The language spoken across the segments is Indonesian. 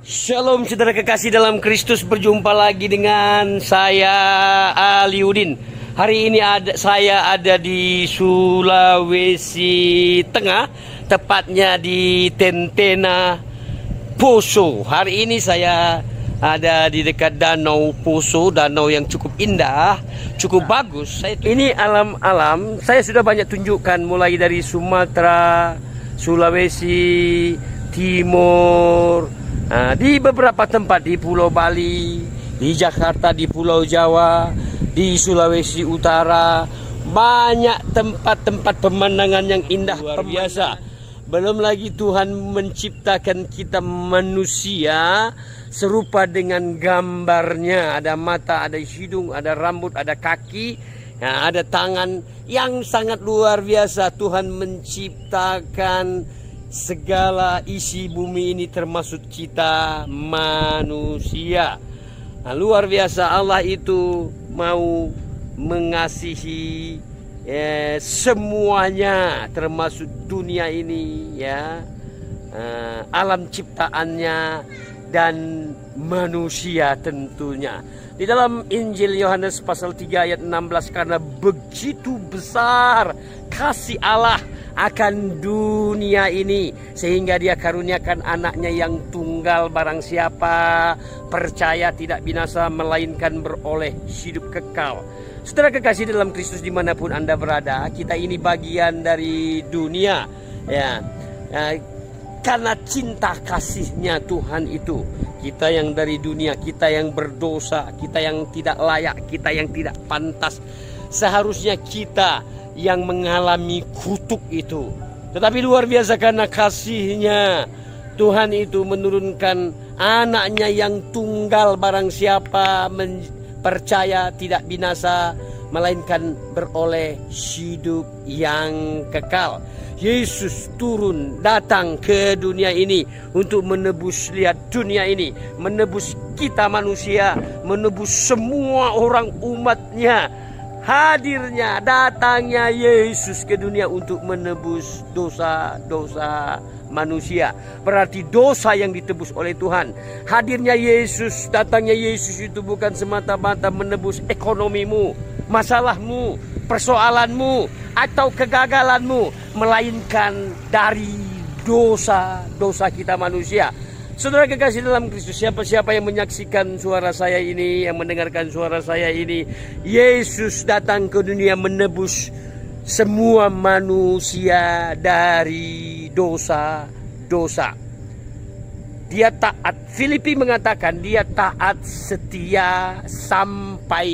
Shalom saudara kekasih dalam Kristus, berjumpa lagi dengan saya Aliudin. Hari ini saya ada di Sulawesi Tengah, tepatnya di Tentena Poso. Hari ini saya ada di dekat Danau Poso, danau yang cukup indah, cukup bagus. Ini alam-alam, saya sudah banyak tunjukkan mulai dari Sumatera, Sulawesi Timur, di beberapa tempat di Pulau Bali, di Jakarta, di Pulau Jawa, di Sulawesi Utara, banyak tempat-tempat pemandangan yang indah luar biasa. Belum lagi Tuhan menciptakan kita manusia serupa dengan gambarnya. Ada mata, ada hidung, ada rambut, ada kaki, ada tangan, yang sangat luar biasa. Tuhan menciptakan segala isi bumi ini termasuk kita manusia. Luar biasa, Allah itu mau mengasihi semuanya, termasuk dunia ini, alam ciptaannya dan manusia tentunya. Di dalam Injil Yohanes pasal 3 ayat 16, karena begitu besar kasih Allah akan dunia ini sehingga dia karuniakan anaknya yang tunggal, barang siapa percaya tidak binasa melainkan beroleh hidup kekal. Saudara kekasih dalam Kristus, dimanapun Anda berada, kita ini bagian dari dunia, karena cinta kasihnya Tuhan itu. Kita yang dari dunia, kita yang berdosa, kita yang tidak layak, kita yang tidak pantas, seharusnya kita yang mengalami kutuk itu. Tetapi luar biasa, karena kasihnya Tuhan itu menurunkan anaknya yang tunggal, barang siapa percaya tidak binasa melainkan beroleh hidup yang kekal. Yesus turun, datang ke dunia ini untuk menebus, lihat dunia ini, menebus kita manusia, menebus semua orang umatnya. Hadirnya, datangnya Yesus ke dunia untuk menebus dosa-dosa manusia. Berarti dosa yang ditebus oleh Tuhan. Hadirnya Yesus, datangnya Yesus itu bukan semata-mata menebus ekonomimu, masalahmu, persoalanmu, atau kegagalanmu, melainkan dari dosa-dosa kita manusia. Saudara kekasih dalam Kristus, siapa-siapa yang menyaksikan suara saya ini, yang mendengarkan suara saya ini, Yesus datang ke dunia menebus semua manusia dari dosa-dosa. Dia taat. Filipi mengatakan dia taat setia sampai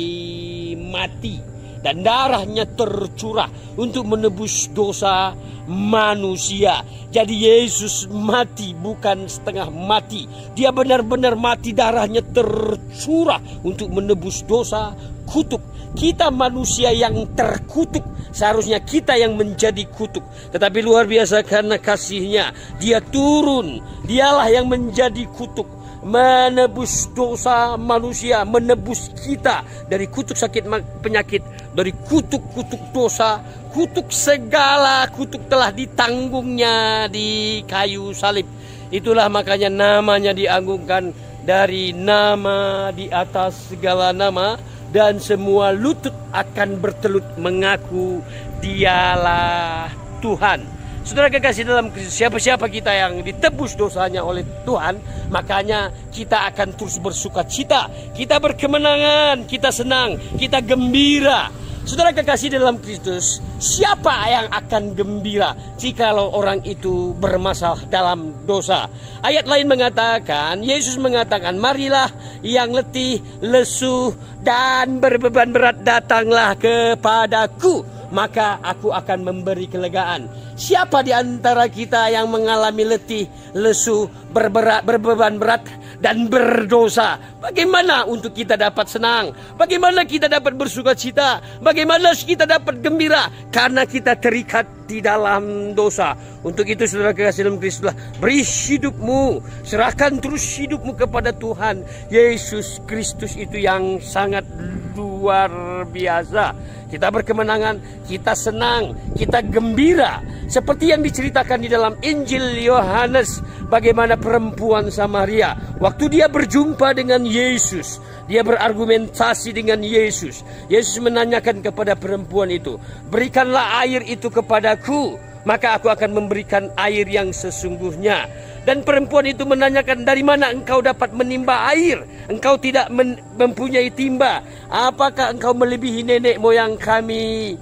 mati. Dan darahnya tercurah untuk menebus dosa manusia. Jadi Yesus mati bukan setengah mati. Dia benar-benar mati, darahnya tercurah untuk menebus dosa, kutuk. Kita manusia yang terkutuk, seharusnya kita yang menjadi kutuk. Tetapi luar biasa, karena kasihnya dia turun. Dialah yang menjadi kutuk, menebus dosa manusia, menebus kita dari kutuk sakit penyakit, dari kutuk-kutuk dosa, kutuk segala kutuk telah ditanggungnya di kayu salib. Itulah makanya namanya diagungkan, dari nama di atas segala nama, dan semua lutut akan bertelut mengaku dialah Tuhan. Saudara kekasih dalam Kristus, siapa-siapa kita yang ditebus dosanya oleh Tuhan, makanya kita akan terus bersuka cita, kita berkemenangan, kita senang, kita gembira. Saudara kekasih dalam Kristus, siapa yang akan gembira jikalau orang itu bermasalah dalam dosa? Ayat lain mengatakan, Yesus mengatakan, marilah yang letih, lesu, dan berbeban berat, datanglah kepadaku, maka aku akan memberi kelegaan. Siapa di antara kita yang mengalami letih, lesu, berbeban berat, dan berdosa? Bagaimana untuk kita dapat senang? Bagaimana kita dapat bersuka cita? Bagaimana kita dapat gembira? Karena kita terikat di dalam dosa. Untuk itu saudara kekasih dalam Kristus, beri hidupmu, serahkan terus hidupmu kepada Tuhan Yesus Kristus itu yang sangat luar luar biasa. Kita berkemenangan, kita senang, kita gembira. Seperti yang diceritakan di dalam Injil Yohanes, bagaimana perempuan Samaria waktu dia berjumpa dengan Yesus, dia berargumentasi dengan Yesus. Yesus menanyakan kepada perempuan itu, "Berikanlah air itu kepadaku, maka aku akan memberikan air yang sesungguhnya." Dan perempuan itu menanyakan, "Dari mana engkau dapat menimba air? Engkau tidak mempunyai timba. Apakah engkau melebihi nenek moyang kami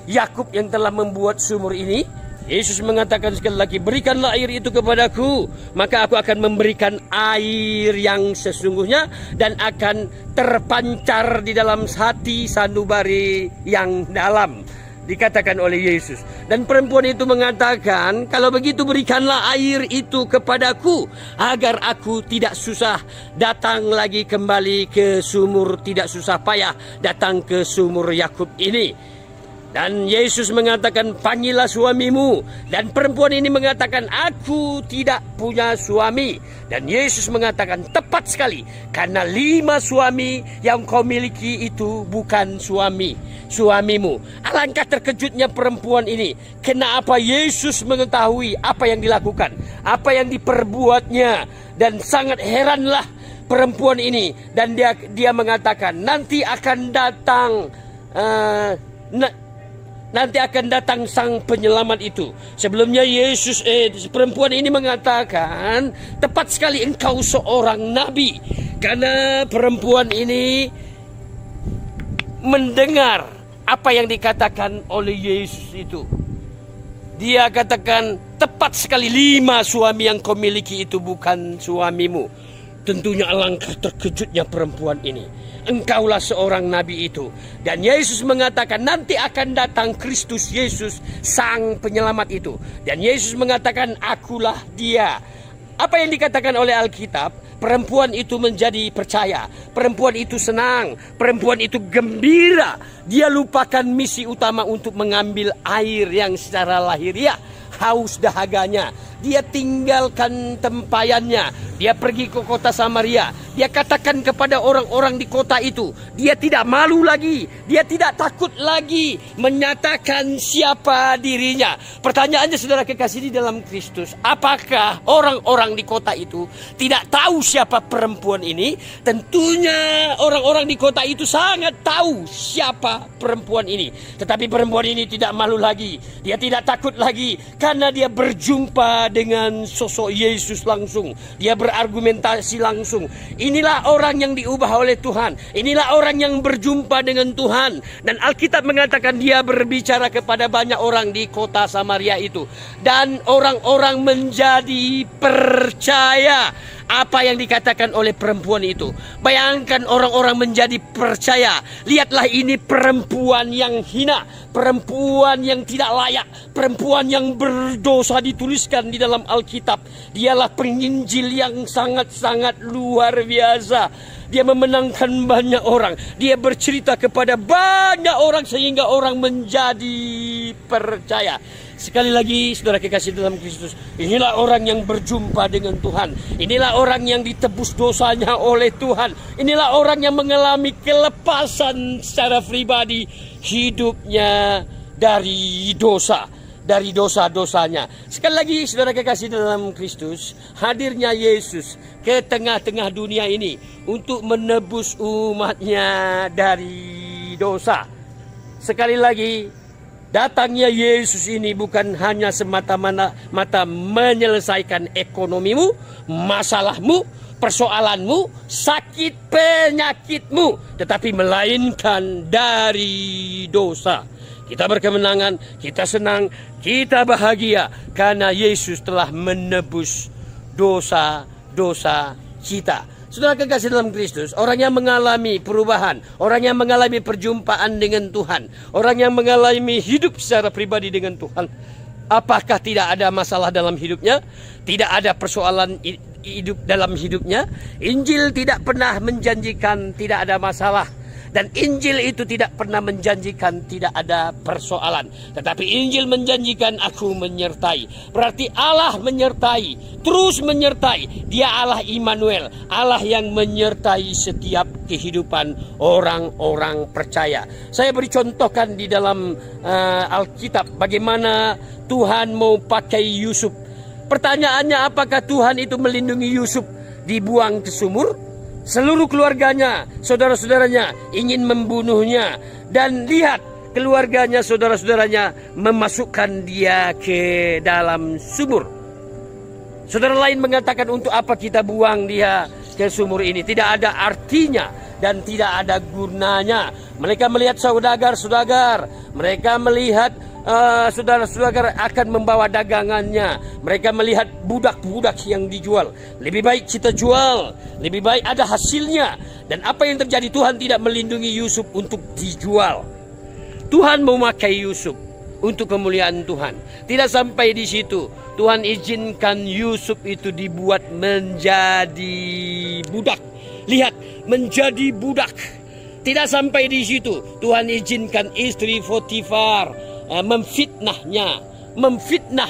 Yakub yang telah membuat sumur ini?" Yesus mengatakan sekali lagi, "Berikanlah air itu kepadaku, maka aku akan memberikan air yang sesungguhnya dan akan terpancar di dalam hati sanubari yang dalam." Dikatakan oleh Yesus. Dan perempuan itu mengatakan, "Kalau begitu berikanlah air itu kepadaku, agar aku tidak susah datang lagi kembali ke sumur, tidak susah payah datang ke sumur Yakub ini." Dan Yesus mengatakan, "Panggillah suamimu." Dan perempuan ini mengatakan, "Aku tidak punya suami." Dan Yesus mengatakan, "Tepat sekali, karena 5 suami yang kau miliki itu bukan suamimu." Alangkah terkejutnya perempuan ini. Kenapa Yesus mengetahui apa yang dilakukan, apa yang diperbuatnya. Dan sangat heranlah perempuan ini. Dan dia mengatakan, nanti akan datang sang penyelamat itu. Sebelumnya perempuan ini mengatakan, "Tepat sekali, engkau seorang nabi." Karena perempuan ini mendengar apa yang dikatakan oleh Yesus itu. Dia katakan, "Tepat sekali, 5 suami yang kau miliki itu bukan suamimu." Tentunya alangkah terkejutnya perempuan ini. Engkaulah seorang nabi itu. Dan Yesus mengatakan nanti akan datang Kristus Yesus, sang penyelamat itu. Dan Yesus mengatakan, "Akulah dia." Apa yang dikatakan oleh Alkitab, perempuan itu menjadi percaya. Perempuan itu senang. Perempuan itu gembira. Dia lupakan misi utama untuk mengambil air yang secara lahiriah haus dahaganya. Dia tinggalkan tempayannya. Dia pergi ke kota Samaria. Dia katakan kepada orang-orang di kota itu, dia tidak malu lagi, dia tidak takut lagi menyatakan siapa dirinya. Pertanyaannya, saudara kekasih di dalam Kristus, apakah orang-orang di kota itu tidak tahu siapa perempuan ini? Tentunya orang-orang di kota itu sangat tahu siapa perempuan ini. Tetapi perempuan ini tidak malu lagi, dia tidak takut lagi, karena dia berjumpa dengan sosok Yesus langsung. Dia berargumentasi langsung. Inilah orang yang diubah oleh Tuhan. Inilah orang yang berjumpa dengan Tuhan. Dan Alkitab mengatakan dia berbicara kepada banyak orang di kota Samaria itu. Dan orang-orang menjadi percaya apa yang dikatakan oleh perempuan itu. Bayangkan orang-orang menjadi percaya. Lihatlah, ini perempuan yang hina, perempuan yang tidak layak, perempuan yang berdosa dituliskan di dalam Alkitab. Dialah penginjil yang sangat-sangat luar biasa. Dia memenangkan banyak orang. Dia bercerita kepada banyak orang sehingga orang menjadi percaya. Sekali lagi, saudara kekasih dalam Kristus, inilah orang yang berjumpa dengan Tuhan. Inilah orang yang ditebus dosanya oleh Tuhan. Inilah orang yang mengalami kelepasan secara pribadi hidupnya dari dosa, dari dosa-dosanya. Sekali lagi, saudara kekasih dalam Kristus, hadirnya Yesus ke tengah-tengah dunia ini untuk menebus umatnya dari dosa. Sekali lagi, datangnya Yesus ini bukan hanya semata-mata menyelesaikan ekonomimu, masalahmu, persoalanmu, sakit penyakitmu, tetapi melainkan dari dosa. Kita berkemenangan, kita senang, kita bahagia karena Yesus telah menebus dosa-dosa kita. Saudara kekasih dalam Kristus, orang yang mengalami perubahan, orang yang mengalami perjumpaan dengan Tuhan, orang yang mengalami hidup secara pribadi dengan Tuhan, apakah tidak ada masalah dalam hidupnya? Tidak ada persoalan hidup dalam hidupnya? Injil tidak pernah menjanjikan tidak ada masalah. Dan Injil itu tidak pernah menjanjikan tidak ada persoalan. Tetapi Injil menjanjikan aku menyertai. Berarti Allah menyertai, terus menyertai. Dia Allah Immanuel, Allah yang menyertai setiap kehidupan orang-orang percaya. Saya beri contohkan di dalam Alkitab bagaimana Tuhan mau pakai Yusuf. Pertanyaannya, apakah Tuhan itu melindungi Yusuf dibuang ke sumur? Seluruh keluarganya, saudara-saudaranya ingin membunuhnya. Dan lihat, keluarganya, saudara-saudaranya memasukkan dia ke dalam sumur. Saudara lain mengatakan, untuk apa kita buang dia ke sumur ini? Tidak ada artinya dan tidak ada gunanya. Mereka melihat saudagar-saudagar. Mereka melihat saudara-saudara akan membawa dagangannya. Mereka melihat budak-budak yang dijual. Lebih baik kita jual, lebih baik ada hasilnya. Dan apa yang terjadi? Tuhan tidak melindungi Yusuf untuk dijual. Tuhan memakai Yusuf untuk kemuliaan Tuhan. Tidak sampai di situ, Tuhan izinkan Yusuf itu dibuat menjadi budak. Lihat, menjadi budak. Tidak sampai di situ, Tuhan izinkan istri Potifar memfitnah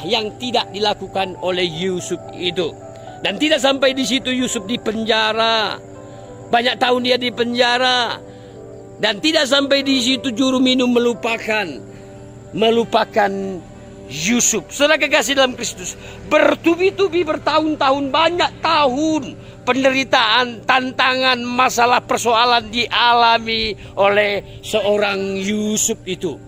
yang tidak dilakukan oleh Yusuf itu. Dan tidak sampai di situ, Yusuf dipenjara. Banyak tahun dia dipenjara. Dan tidak sampai di situ, juru minum melupakan Yusuf. Saudara kekasih dalam Kristus, bertubi-tubi, bertahun-tahun, banyak tahun penderitaan, tantangan, masalah, persoalan dialami oleh seorang Yusuf itu.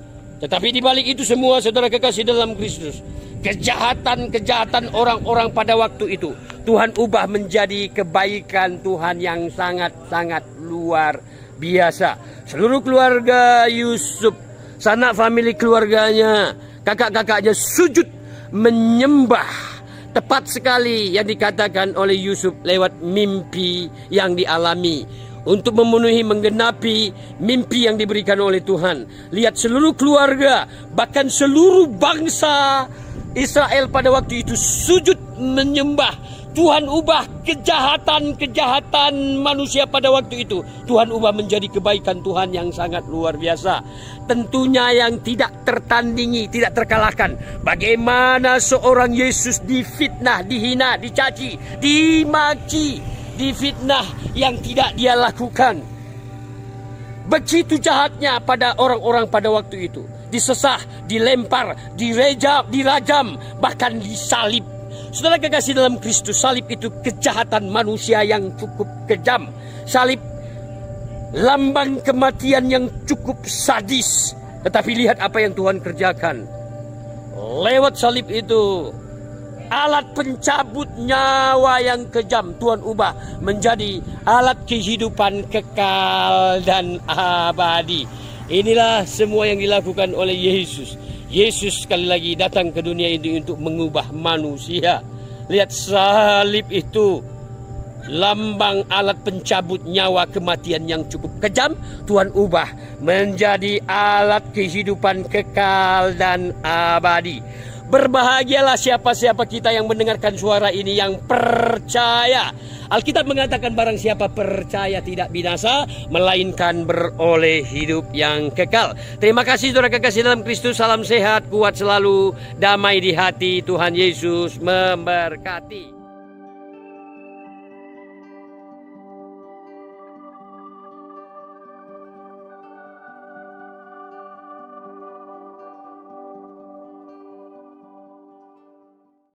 Tetapi di balik itu semua, saudara kekasih dalam Kristus, kejahatan orang-orang pada waktu itu Tuhan ubah menjadi kebaikan Tuhan yang sangat-sangat luar biasa. Seluruh keluarga Yusuf, sanak famili keluarganya, kakak-kakaknya sujud menyembah. Tepat sekali yang dikatakan oleh Yusuf lewat mimpi yang dialami, untuk memenuhi, menggenapi mimpi yang diberikan oleh Tuhan. Lihat, seluruh keluarga, bahkan seluruh bangsa Israel pada waktu itu sujud menyembah. Tuhan ubah kejahatan manusia pada waktu itu, Tuhan ubah menjadi kebaikan Tuhan yang sangat luar biasa. Tentunya yang tidak tertandingi, tidak terkalahkan. Bagaimana seorang Yesus difitnah, dihina, dicaci, dimaki, difitnah yang tidak dia lakukan. Begitu jahatnya pada orang-orang pada waktu itu. Disesah, dilempar, dirajam, bahkan disalib. Saudara kekasih dalam Kristus, salib itu kejahatan manusia yang cukup kejam. Salib lambang kematian yang cukup sadis. Tetapi lihat apa yang Tuhan kerjakan. Lewat salib itu, alat pencabut nyawa yang kejam Tuhan ubah menjadi alat kehidupan kekal dan abadi. Inilah semua yang dilakukan oleh Yesus. Yesus sekali lagi datang ke dunia ini untuk mengubah manusia. Lihat, salib itu lambang alat pencabut nyawa kematian yang cukup kejam, Tuhan ubah menjadi alat kehidupan kekal dan abadi. Berbahagialah siapa-siapa kita yang mendengarkan suara ini, yang percaya. Alkitab mengatakan barang siapa percaya tidak binasa, melainkan beroleh hidup yang kekal. Terima kasih saudara kekasih dalam Kristus. Salam sehat, kuat selalu, damai di hati. Tuhan Yesus memberkati.